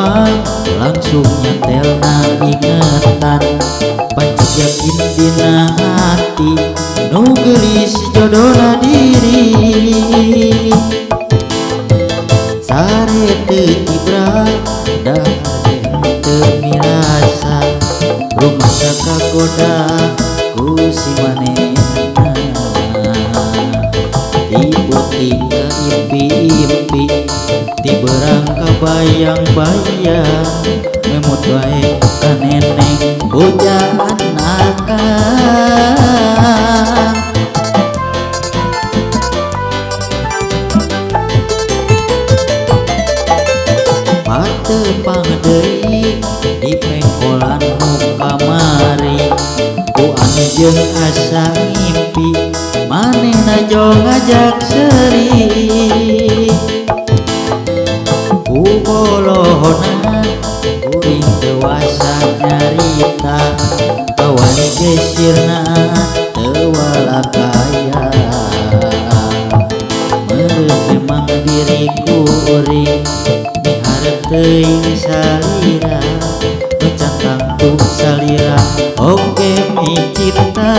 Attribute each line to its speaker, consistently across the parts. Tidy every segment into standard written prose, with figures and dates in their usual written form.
Speaker 1: Kembang langsung nyetelna ingetan pancet yakin dina hati nu geulis jodohna diri sare teu tibra dahar teu mirasa rumah kagoda ku si manehna tibuting ka impi-impi tiberang ka bayang-bayang memut wae ka neneng bujaan akang patepang deui di pengkolan nu kamari ku anu jeung asa ngimpi manehna jong ngajak seuri ku bolohona kuring teu wasa nyarita kawani gesirna teu walakaya meureun memang diriku uring miharep teuing salira nu cantang tuh salira oge mi cinta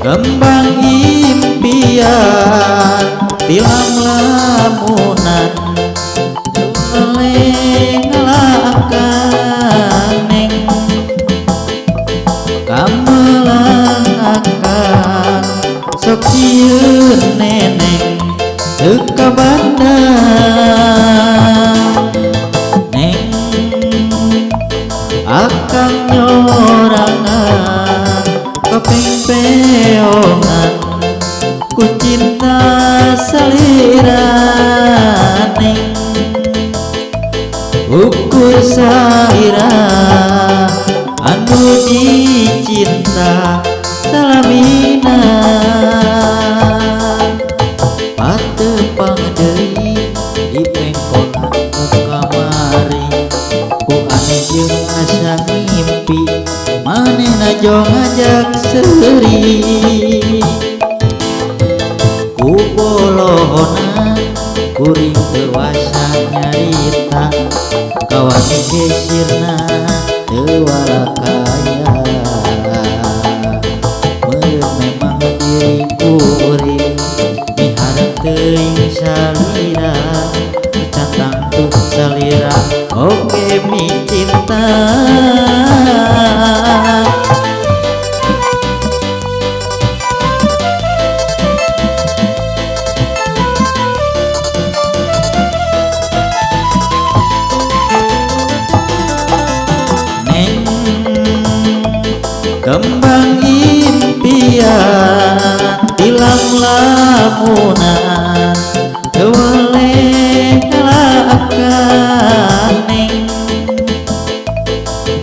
Speaker 1: kembang impian tilam lamunan ngeleng ngalakan neng kamelang akan sok sieun neneng teu kabandang neng akang nyorangan kepengpeongan ku cinta salira neng ukur salira anu dicinta salamina patepang deui di pengkolan ku kamari ku anu jeung asa ngimpi manehna jong ngajak seuri ku bolohona kuring teu wasa nyarita kawani gesirna teu walakaya meureun memang diriku uring miharep teuing salira cantang tuh salira oge mi cinta kembang impian tilam lamunan teu weleh ngalakan neng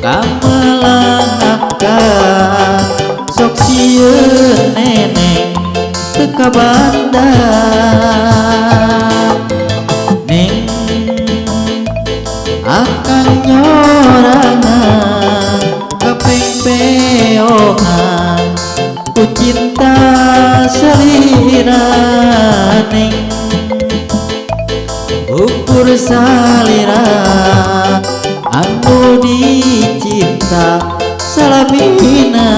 Speaker 1: kamelang akan sok sieun neneng teu kabandang neng akang nyorangan kepengpeongan ku cinta salira neng ukur salira anu dicinta salamina